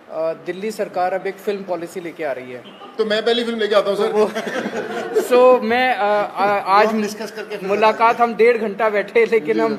दिल्ली सरकार अब एक फिल्म पॉलिसी लेके आ रही है। तो मैं पहली फिल्म लेके आता हूँ सर। सो मैं आज डिस्कस करके मुलाकात हम 1.5 घंटा बैठे, लेकिन हम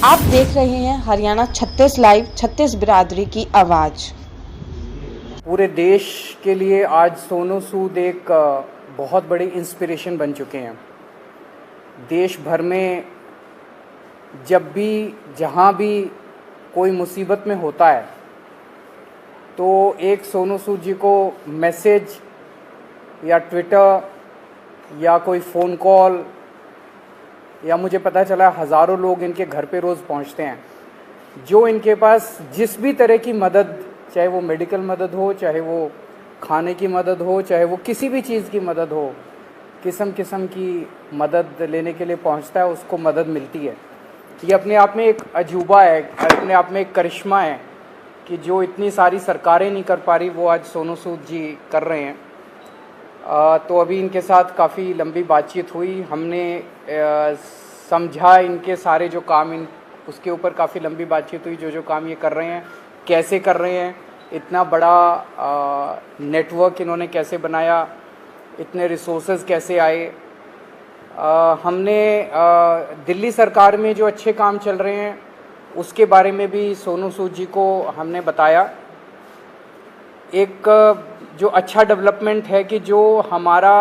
आप देख रहे हैं हरियाणा 36 लाइव, 36 बिरादरी की आवाज। पूरे देश के लिए आज सोनू सूद एक बहुत बड़ी इंस्पिरेशन बन चुके हैं। देश भर में जब भी जहाँ भी कोई मुसीबत में होता है तो एक सोनू सूद जी को मैसेज या ट्विटर या कोई फ़ोन कॉल या मुझे पता चला हज़ारों लोग इनके घर पे रोज़ पहुंचते हैं, जो इनके पास जिस भी तरह की मदद, चाहे वो मेडिकल मदद हो, चाहे वो खाने की मदद हो, चाहे वो किसी भी चीज़ की मदद हो, किस्म किस्म की मदद लेने के लिए पहुंचता है, उसको मदद मिलती है। ये अपने आप में एक अजूबा है, अपने आप में एक करिश्मा है कि जो इतनी सारी सरकारें नहीं कर पा रही वो आज सोनू सूद जी कर रहे हैं। तो अभी इनके साथ काफ़ी लंबी बातचीत हुई, हमने समझा इनके सारे जो काम उसके ऊपर काफ़ी लंबी बातचीत हुई, जो काम ये कर रहे हैं कैसे कर रहे हैं, इतना बड़ा नेटवर्क इन्होंने कैसे बनाया, इतने रिसोर्सेज कैसे आए। हमने दिल्ली सरकार में जो अच्छे काम चल रहे हैं उसके बारे में भी सोनू सूद जी को हमने बताया। एक जो अच्छा डेवलपमेंट है कि जो हमारा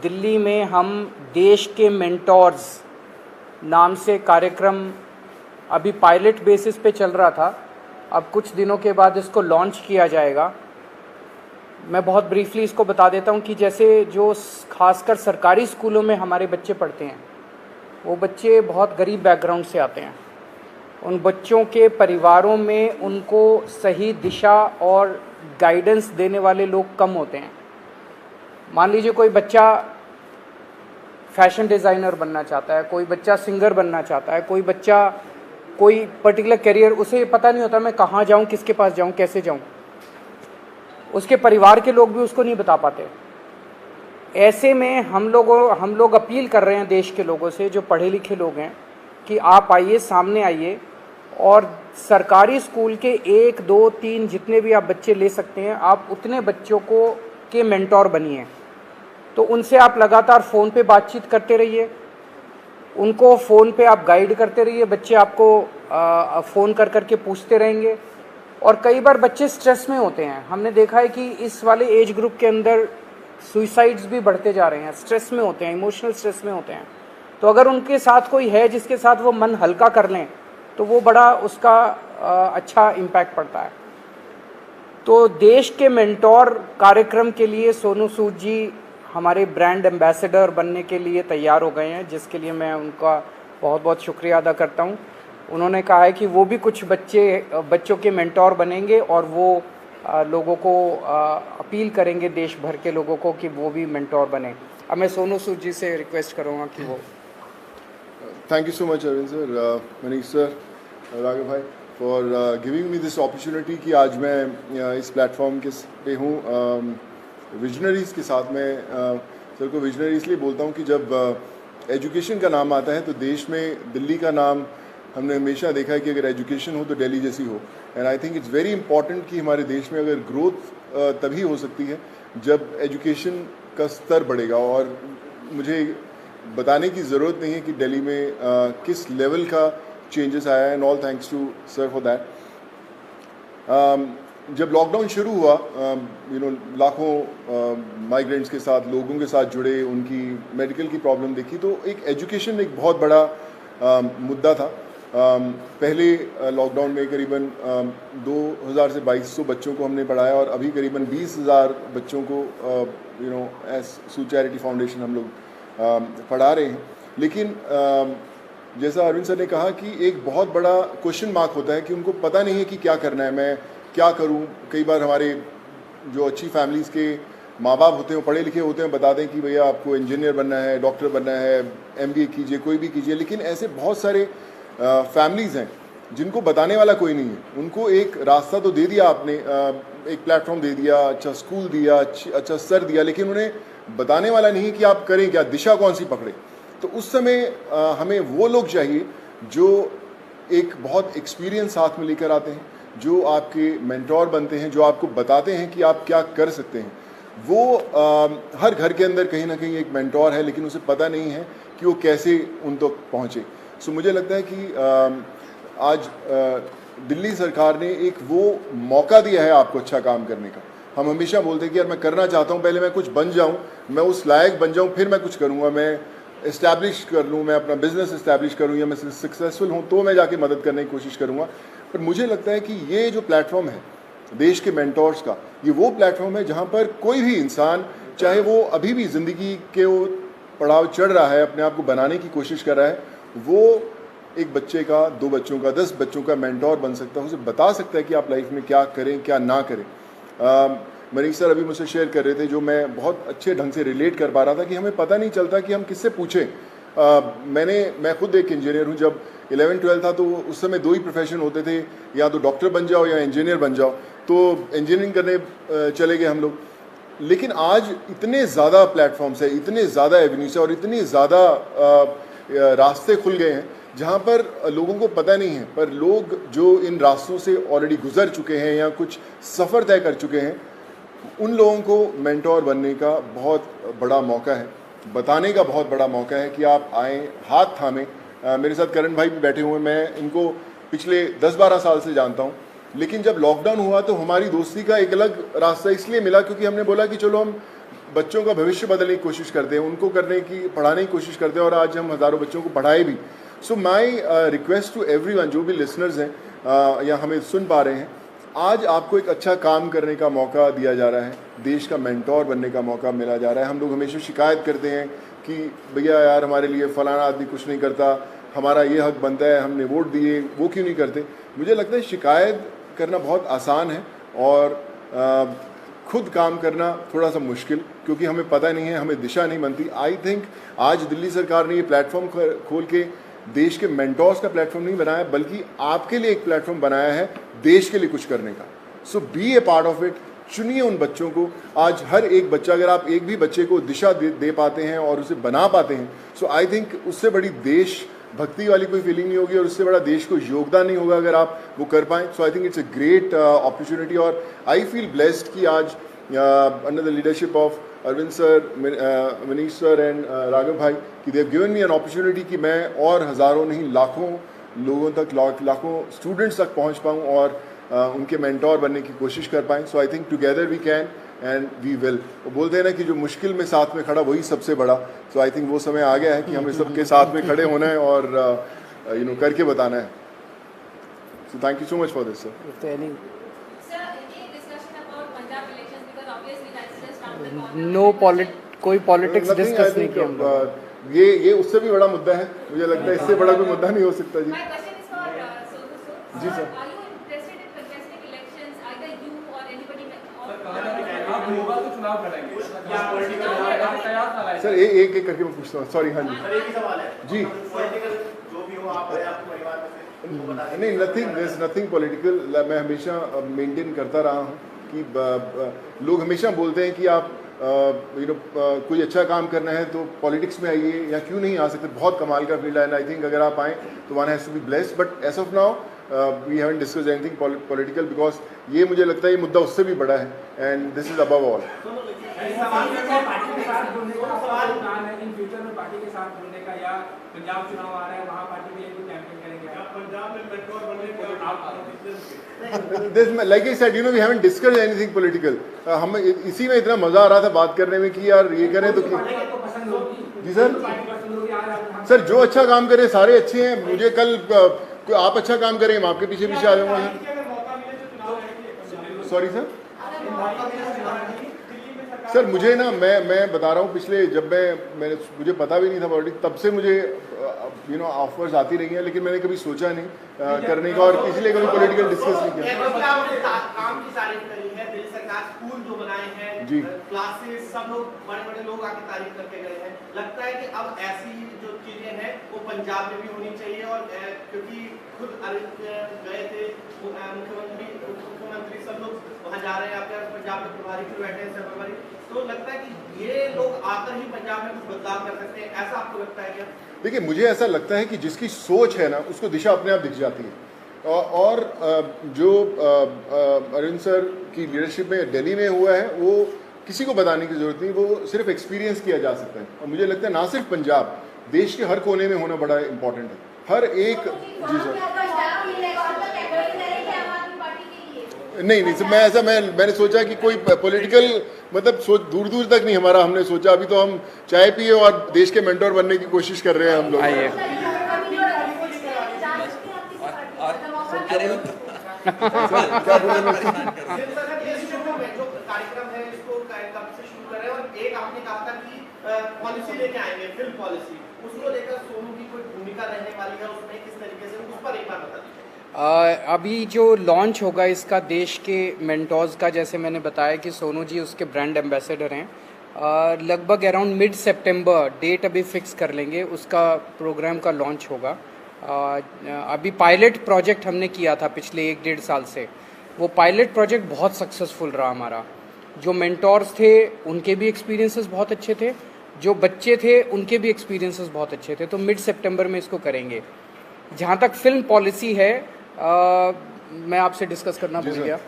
दिल्ली में हम देश के मेंटोर्स नाम से कार्यक्रम अभी पायलट बेसिस पे चल रहा था, अब कुछ दिनों के बाद इसको लॉन्च किया जाएगा। मैं बहुत ब्रीफली इसको बता देता हूँ कि जैसे जो खासकर सरकारी स्कूलों में हमारे बच्चे पढ़ते हैं, वो बच्चे बहुत गरीब बैकग्राउंड से आते हैं। उन बच्चों के परिवारों में उनको सही दिशा और गाइडेंस देने वाले लोग कम होते हैं। मान लीजिए कोई बच्चा फैशन डिज़ाइनर बनना चाहता है, कोई बच्चा सिंगर बनना चाहता है, कोई बच्चा कोई पर्टिकुलर करियर, उसे पता नहीं होता मैं कहाँ जाऊँ, किसके पास जाऊँ, कैसे जाऊँ। उसके परिवार के लोग भी उसको नहीं बता पाते। ऐसे में हम लोग अपील कर रहे हैं देश के लोगों से, जो पढ़े लिखे लोग हैं, कि आप आइए, सामने आइए और सरकारी स्कूल के 1, 2, 3 जितने भी आप बच्चे ले सकते हैं, आप उतने बच्चों को के मेंटोर बनिए। तो उनसे आप लगातार फ़ोन पे बातचीत करते रहिए, उनको फ़ोन पे आप गाइड करते रहिए, बच्चे आपको फ़ोन कर करके पूछते रहेंगे। और कई बार बच्चे स्ट्रेस में होते हैं, हमने देखा है कि इस वाले एज ग्रुप के अंदर सुइसाइड्स भी बढ़ते जा रहे हैं, स्ट्रेस में होते हैं, इमोशनल स्ट्रेस में होते हैं। तो अगर उनके साथ कोई है जिसके साथ वो मन हल्का कर लें तो वो बड़ा उसका अच्छा इम्पैक्ट पड़ता है। तो देश के मेंटोर कार्यक्रम के लिए सोनू सूद जी हमारे ब्रांड एम्बेसडर बनने के लिए तैयार हो गए हैं, जिसके लिए मैं उनका बहुत बहुत शुक्रिया अदा करता हूं। उन्होंने कहा है कि वो भी कुछ बच्चों के मेंटोर बनेंगे और वो लोगों को अपील करेंगे, देश भर के लोगों को, कि वो भी मेंटोर बने। अब मैं सोनू सूद जी से रिक्वेस्ट करूँगा कि वो Thank you so much, Arvind sir, Manish sir, Raghav bhai, for giving me this opportunity कि आज मैं इस प्लेटफॉर्म के पे हूँ विजनरीज़ के साथ। में सर को विजनरी इसलिए बोलता हूँ कि जब एजुकेशन का नाम आता है तो देश में दिल्ली का नाम हमने हमेशा देखा है कि अगर एजुकेशन हो तो दिल्ली जैसी हो। And I think it's very important कि हमारे देश में अगर ग्रोथ तभी हो सकती है जब एजुकेशन का स्तर बढ़ेगा। और मुझे बताने की ज़रूरत नहीं है कि दिल्ली में किस लेवल का चेंजेस आया है, and all thanks to sir for that. जब लॉकडाउन शुरू हुआ, लाखों माइग्रेंट्स के साथ, लोगों के साथ जुड़े, उनकी मेडिकल की प्रॉब्लम देखी, तो एक एजुकेशन एक बहुत बड़ा मुद्दा था। पहले लॉकडाउन में करीबन 2000 से 2200 बच्चों को हमने पढ़ाया और अभी करीबन 20,000 बच्चों को एज सूद चैरिटी फाउंडेशन हम लोग पढ़ा रहे हैं। लेकिन जैसा अरविंद सर ने कहा कि एक बहुत बड़ा क्वेश्चन मार्क होता है कि उनको पता नहीं है कि क्या करना है, मैं क्या करूं। कई बार हमारे जो अच्छी फैमिलीज़ के माँ बाप होते हैं, पढ़े लिखे होते हैं, बताते हैं कि भैया आपको इंजीनियर बनना है, डॉक्टर बनना है, MBA कीजिए, कोई भी कीजिए। लेकिन ऐसे बहुत सारे फैमिलीज़ हैं जिनको बताने वाला कोई नहीं है। उनको एक रास्ता तो दे दिया आपने, एक प्लेटफॉर्म दे दिया, अच्छा स्कूल दिया, अच्छा सर दिया, लेकिन उन्हें बताने वाला नहीं है कि आप करें क्या, दिशा कौन सी पकड़े। तो उस समय हमें वो लोग चाहिए जो एक बहुत एक्सपीरियंस साथ में लेकर आते हैं, जो आपके मेंटोर बनते हैं, जो आपको बताते हैं कि आप क्या कर सकते हैं, वो हर घर के अंदर कहीं ना कहीं एक मेंटोर है, लेकिन उसे पता नहीं है कि वो कैसे उन तक पहुँचे। सो मुझे लगता है कि आज दिल्ली सरकार ने एक वो मौका दिया है आपको अच्छा काम करने का। हम हमेशा बोलते हैं कि यार मैं करना चाहता हूँ, पहले मैं कुछ बन जाऊँ, मैं उस लायक बन जाऊँ, फिर मैं कुछ करूँगा, मैं इस्टेब्लिश कर लूँ, मैं अपना बिजनेस इस्टेब्लिश करूँ, या मैं सक्सेसफुल हूँ तो मैं जाके मदद करने की कोशिश करूँगा। पर मुझे लगता है कि ये जो प्लेटफॉर्म है देश के मेंटोर्स का, ये वो प्लेटफॉर्म है जहाँ पर कोई भी इंसान, चाहे वो अभी भी ज़िंदगी के वो पड़ाव चढ़ रहा है, अपने आप को बनाने की कोशिश कर रहा है, वो एक बच्चे का, 2 बच्चों का, 10 बच्चों का मेंटोर बन सकता है, उसे बता सकता है कि आप लाइफ में क्या करें, क्या ना करें। मनीष सर अभी मुझसे शेयर कर रहे थे, जो मैं बहुत अच्छे ढंग से रिलेट कर पा रहा था, कि हमें पता नहीं चलता कि हम किससे पूछें। मैं खुद एक इंजीनियर हूँ। जब 11-12 था तो उस समय 2 ही प्रोफेशन होते थे, या तो डॉक्टर बन जाओ या इंजीनियर बन जाओ। तो इंजीनियरिंग करने चले गए हम लोग। लेकिन आज इतने ज़्यादा प्लेटफॉर्म्स है, इतने ज़्यादा एवेन्यूज है और इतनी ज़्यादा रास्ते खुल गए हैं जहाँ पर लोगों को पता नहीं है, पर लोग जो इन रास्तों से ऑलरेडी गुजर चुके हैं या कुछ सफ़र तय कर चुके हैं, उन लोगों को मेंटोर बनने का बहुत बड़ा मौका है, बताने का बहुत बड़ा मौका है कि आप आएँ, हाथ थामें। मेरे साथ करण भाई भी बैठे हुए हैं, मैं इनको पिछले 10-12 साल से जानता हूँ। लेकिन जब लॉकडाउन हुआ तो हमारी दोस्ती का एक अलग रास्ता इसलिए मिला क्योंकि हमने बोला कि चलो हम बच्चों का भविष्य बदलने की कोशिश करते हैं, उनको पढ़ाने की कोशिश करते हैं, और आज हम हज़ारों बच्चों को पढ़ाए भी। सो माई रिक्वेस्ट टू एवरीवन, जो भी लिसनर्स हैं या हमें सुन पा रहे हैं, आज आपको एक अच्छा काम करने का मौका दिया जा रहा है, देश का मेंटोर बनने का मौका मिला जा रहा है। हम लोग हमेशा शिकायत करते हैं कि भैया यार हमारे लिए फलाना आदमी कुछ नहीं करता, हमारा ये हक बनता है, हमने वोट दिए, वो क्यों नहीं करते। मुझे लगता है शिकायत करना बहुत आसान है और खुद काम करना थोड़ा सा मुश्किल, क्योंकि हमें पता नहीं है, हमें दिशा नहीं बनती। आई थिंक आज दिल्ली सरकार ने ये प्लेटफॉर्म खोल के देश के मेंटोर्स का प्लेटफॉर्म नहीं बनाया, बल्कि आपके लिए एक प्लेटफॉर्म बनाया है देश के लिए कुछ करने का। So be a part of it. चुनिए उन बच्चों को। आज हर एक बच्चा, अगर आप एक भी बच्चे को दिशा दे पाते हैं और उसे बना पाते हैं, सो आई थिंक उससे बड़ी देश भक्ति वाली कोई फीलिंग नहीं होगी और उससे बड़ा देश को योगदान नहीं होगा अगर आप वो कर पाएँ। So I think it's a great opportunity और आई फील ब्लेस्ड कि आज under the leadership of Arvind sir, Manish sir and Raghav भाई, कि they have given me an opportunity कि मैं और हज़ारों नहीं लाखों लोगों तक, लाखों स्टूडेंट्स तक पहुंच पाऊं और उनके मेंटोर बनने की कोशिश कर पाएँ। So I think together we can and we will. वो बोलते हैं ना कि जो मुश्किल में साथ में खड़ा वही सबसे बड़ा। सो आई थिंक वो समय आ गया है कि हमें सबके साथ में खड़े होना है और करके बताना है। So thank you so much for this sir. कोई पॉलिटिक्स डिस्कस नहीं किया हम लोग। ये उससे भी बड़ा मुद्दा है, मुझे लगता है इससे बड़ा कोई मुद्दा नहीं हो सकता। जी जी सर। सर एक एक करके मैं पूछता हूँ, सॉरी। हाँ जी जी। नहीं, नथिंग पॉलिटिकल। मैं हमेशा मेंटेन करता रहा हूँ कि लोग हमेशा बोलते हैं कि आप कोई अच्छा काम करना है तो पॉलिटिक्स में आइए, या क्यों नहीं आ सकते। बहुत कमाल का फील्ड है एंड आई थिंक अगर आप आएँ तो one has to be blessed. But as of now we haven't discussed anything political, because ये मुझे लगता है ये मुद्दा उससे भी बड़ा है and this is above all. Like I said, we haven't discussed anything political. हम इसी में इतना मजा आ रहा था बात करने में कि यार ये करें तो जी सर जो अच्छा काम करे सारे अच्छे हैं। मुझे कल आप अच्छा काम करें, मैं आपके पीछे पीछे आ जाऊंगा सर। सॉरी सर मुझे ना मैं बता रहा हूँ, पिछले जब मुझे पता भी नहीं था पॉलिटिक्स, तब से मुझे ऑफर्स आती रही हैं, लेकिन मैंने कभी सोचा नहीं करने का और इसलिए कभी पॉलिटिकल डिस्कस नहीं किया। काम की तारीफ करी है, दिल्ली सरकार स्कूल जो बनाए हैं जी, क्लासेस, सब लोग बड़े लोग आके तारीफ करके गए हैं। लगता है कि अब ऐसी जो चीजें हैं वो पंजाब में भी होनी चाहिए, और क्योंकि खुद गए थे मुख्यमंत्री सब लोग वहाँ जा रहे हैं, आपके पंजाब में प्रभारी भी बैठे हैं प्रभारी, तो लगता है कि ये लोग आकर ही पंजाब में कुछ बदलाव कर सकते हैं, ऐसा आपको लगता है क्या? देखिए मुझे ऐसा लगता है कि जिसकी सोच है ना उसको दिशा अपने आप दिख जाती है। और जो अरविंद सर की लीडरशिप में दिल्ली में हुआ है वो किसी को बताने की जरूरत नहीं, वो सिर्फ एक्सपीरियंस किया जा सकता है। और मुझे लगता है ना सिर्फ पंजाब, देश के हर कोने में होना बड़ा इंपॉर्टेंट है। हर एक जी सर नहीं सर, मैंने सोचा कि कोई पॉलिटिकल मतलब सोच दूर दूर तक नहीं हमारा, हमने सोचा अभी तो हम चाय पिए और देश के मेंटोर बनने की कोशिश कर रहे हैं हम लोग। आइए क्या बोलेंगे? जो कार्यक्रम है इसको कब से शुरू कर रहे हैं, और एक आपने कहा था कि पॉलिसी लेके आएंगे, फिल्म पॉलिसी, उसको लेकर सोनू की कोई भूमिका रहने वाली है उसमें, किस तरीके से, उस पर एक बार बता दीजिए। अभी जो लॉन्च होगा इसका देश के मेंटोर्स का, जैसे मैंने बताया कि सोनू जी उसके ब्रांड एम्बेसडर हैं। लगभग अराउंड मिड सितंबर डेट अभी फिक्स कर लेंगे, उसका प्रोग्राम का लॉन्च होगा। अभी पायलट प्रोजेक्ट हमने किया था पिछले 1-1.5 साल से, वो पायलट प्रोजेक्ट बहुत सक्सेसफुल रहा हमारा। जो मेंटोर्स थे उनके भी एक्सपीरियंसेस बहुत अच्छे थे, जो बच्चे थे उनके भी एक्सपीरियंसेस बहुत अच्छे थे। तो मिड सितंबर में इसको करेंगे। जहाँ तक फिल्म पॉलिसी है, मैं आपसे डिस्कस करना भूल गया।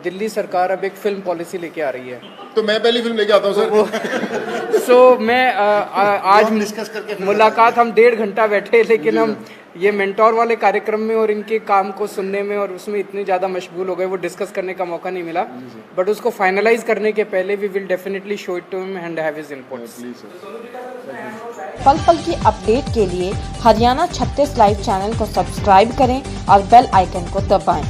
दिल्ली सरकार अब एक फिल्म पॉलिसी लेके आ रही है, तो मैं पहली फिल्म लेके आता हूँ सर। सो मैं आज डिस्कस करके मुलाकात, हम 1.5 घंटा बैठे, लेकिन हम ये मेंटोर वाले कार्यक्रम में और इनके काम को सुनने में और उसमें इतने ज़्यादा मशगूल हो गए, वो डिस्कस करने का मौका नहीं मिला। बट उसको फाइनलाइज करने के पहले we will definitely show it to him and have his inputs. पल पल की अपडेट के लिए हरियाणा 36 लाइव चैनल को सब्सक्राइब करें और बेल आइकन को दबाएं।